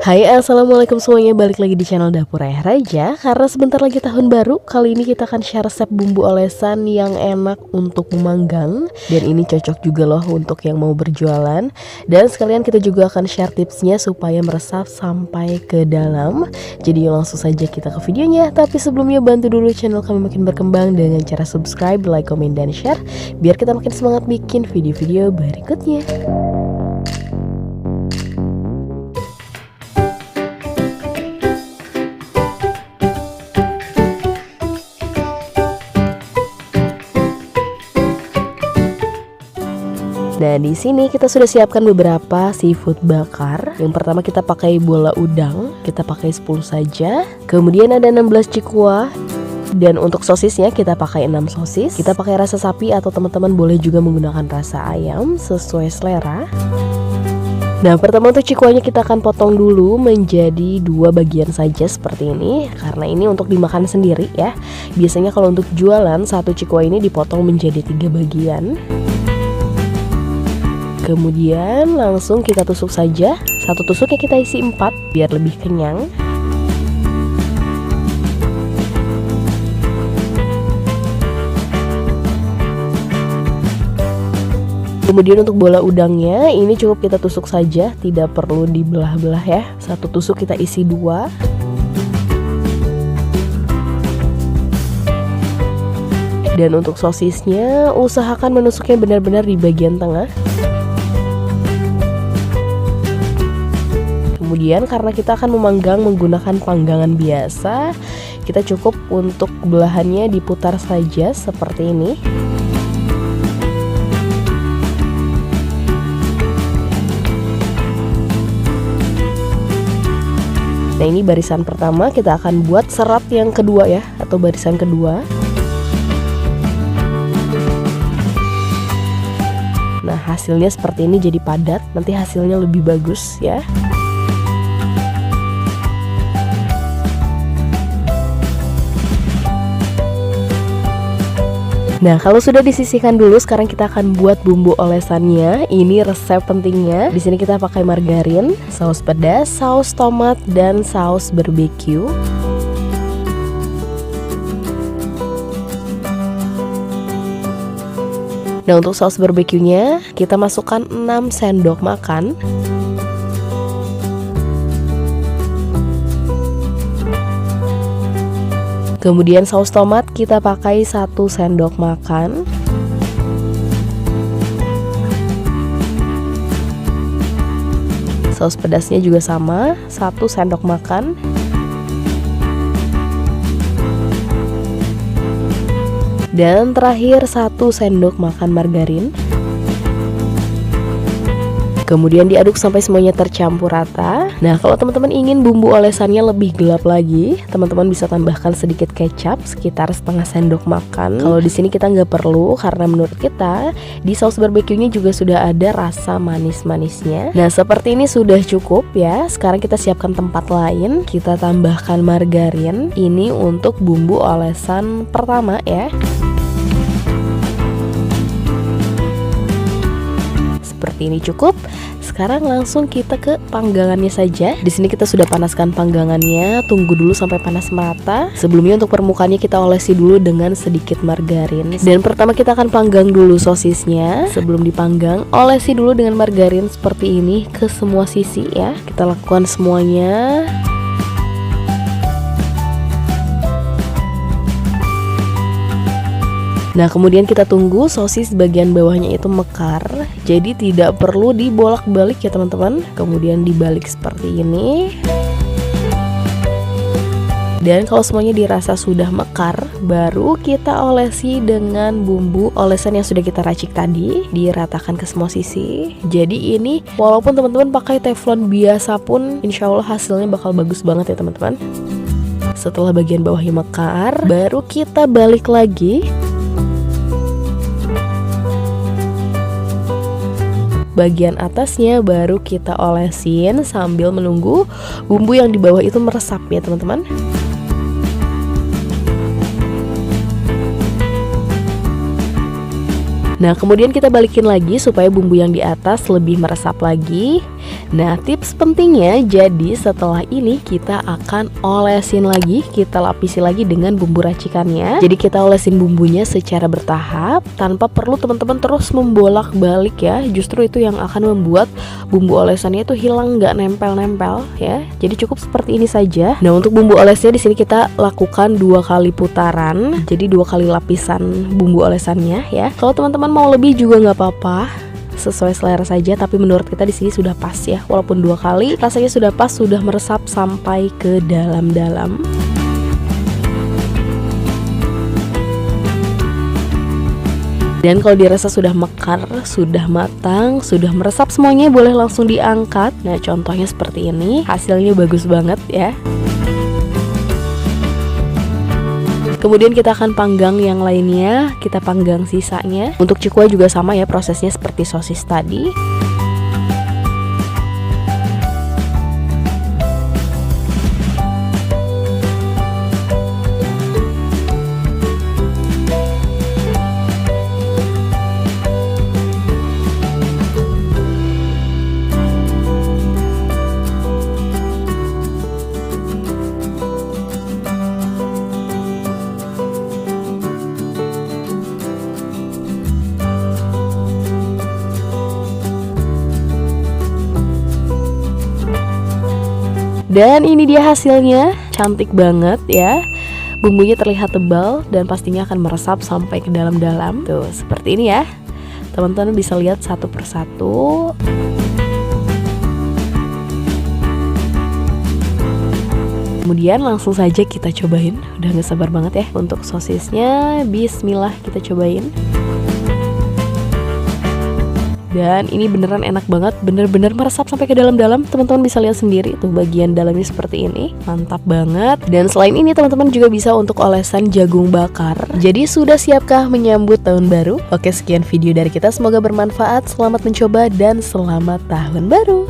Hai, assalamualaikum semuanya, balik lagi di channel Dapur Ayah Raja. Karena sebentar lagi tahun baru, kali ini kita akan share resep bumbu olesan yang enak untuk memanggang. Dan ini cocok juga loh untuk yang mau berjualan. Dan sekalian kita juga akan share tipsnya supaya meresap sampai ke dalam. Jadi langsung saja kita ke videonya. Tapi sebelumnya bantu dulu channel kami makin berkembang dengan cara subscribe, like, komen, dan share, biar kita makin semangat bikin video-video berikutnya. Nah, di sini kita sudah siapkan beberapa seafood bakar. Yang pertama kita pakai bola udang, kita pakai 10 saja. Kemudian ada 16 cikua. Dan untuk sosisnya kita pakai 6 sosis. Kita pakai rasa sapi atau teman-teman boleh juga menggunakan rasa ayam sesuai selera. Nah, pertama untuk cikuanya kita akan potong dulu menjadi 2 bagian saja seperti ini. Karena ini untuk dimakan sendiri ya. Biasanya kalau untuk jualan satu cikua ini dipotong menjadi 3 bagian. Kemudian langsung kita tusuk saja. Satu tusuknya kita isi 4 biar lebih kenyang. Kemudian untuk bola udangnya ini cukup kita tusuk saja, tidak perlu dibelah-belah ya. Satu tusuk kita isi 2. Dan untuk sosisnya usahakan menusuknya benar-benar di bagian tengah. Kemudian karena kita akan memanggang menggunakan panggangan biasa, kita cukup untuk belahannya diputar saja seperti ini. Nah, ini barisan pertama, kita akan buat serat yang kedua ya, atau barisan kedua. Nah, hasilnya seperti ini, jadi padat, nanti hasilnya lebih bagus ya. Nah, kalau sudah disisihkan dulu, sekarang kita akan buat bumbu olesannya. Ini resep pentingnya. Di sini kita pakai margarin, saus pedas, saus tomat, dan saus barbeque. Nah, untuk saus barbeque-nya kita masukkan 6 sendok makan. Kemudian saus tomat kita pakai 1 sendok makan. Saus pedasnya juga sama, 1 sendok makan. Dan terakhir 1 sendok makan margarin. Kemudian diaduk sampai semuanya tercampur rata. Nah, kalau teman-teman ingin bumbu olesannya lebih gelap lagi, teman-teman bisa tambahkan sedikit kecap sekitar setengah sendok makan. Kalau di sini kita nggak perlu karena menurut kita di saus barbeque-nya juga sudah ada rasa manis-manisnya. Nah, seperti ini sudah cukup ya. Sekarang kita siapkan tempat lain. Kita tambahkan margarin. Ini untuk bumbu olesan pertama ya. Seperti ini cukup. Sekarang langsung kita ke panggangannya saja. Di sini kita sudah panaskan panggangannya. Tunggu dulu sampai panas merata. Sebelumnya untuk permukaannya kita olesi dulu dengan sedikit margarin. Dan pertama kita akan panggang dulu sosisnya. Sebelum dipanggang, olesi dulu dengan margarin seperti ini ke semua sisi ya. Kita lakukan semuanya. Nah, kemudian kita tunggu sosis bagian bawahnya itu mekar. Jadi tidak perlu dibolak-balik ya teman-teman. Kemudian dibalik seperti ini. Dan kalau semuanya dirasa sudah mekar, baru kita olesi dengan bumbu olesan yang sudah kita racik tadi. Diratakan ke semua sisi. Jadi ini walaupun teman-teman pakai teflon biasa pun insya Allah hasilnya bakal bagus banget ya teman-teman. Setelah bagian bawahnya mekar, baru kita balik lagi. Bagian atasnya baru kita olesin sambil menunggu bumbu yang di bawah itu meresap ya teman-teman. Nah, kemudian kita balikin lagi supaya bumbu yang di atas lebih meresap lagi. Nah, tips pentingnya, jadi setelah ini kita akan olesin lagi, kita lapisi lagi dengan bumbu racikannya. Jadi kita olesin bumbunya secara bertahap tanpa perlu teman-teman terus membolak-balik ya. Justru itu yang akan membuat bumbu olesannya itu hilang, nggak nempel-nempel ya. Jadi cukup seperti ini saja. Nah, untuk bumbu olesnya di sini kita lakukan 2 kali putaran. Jadi 2 kali lapisan bumbu olesannya ya. Kalau teman-teman mau lebih juga nggak apa-apa, sesuai selera saja, tapi menurut kita di sini sudah pas ya. Walaupun 2 kali rasanya sudah pas, sudah meresap sampai ke dalam-dalam. Dan kalau dirasa sudah mekar, sudah matang, sudah meresap semuanya, boleh langsung diangkat. Nah, contohnya seperti ini. Hasilnya bagus banget ya. Kemudian kita akan panggang yang lainnya, kita panggang sisanya. Untuk cikua juga sama ya, prosesnya seperti sosis tadi. Dan ini dia hasilnya, cantik banget ya. Bumbunya terlihat tebal dan pastinya akan meresap sampai ke dalam-dalam. Tuh, seperti ini ya. Teman-teman bisa lihat satu persatu. Kemudian langsung saja kita cobain. Udah gak sabar banget ya untuk sosisnya. Bismillah, kita cobain. Dan ini beneran enak banget, bener-bener meresap sampai ke dalam-dalam. Teman-teman bisa lihat sendiri tuh bagian dalamnya seperti ini, mantap banget. Dan selain ini teman-teman juga bisa untuk olesan jagung bakar. Jadi sudah siapkah menyambut tahun baru? Oke, sekian video dari kita, semoga bermanfaat. Selamat mencoba dan selamat tahun baru.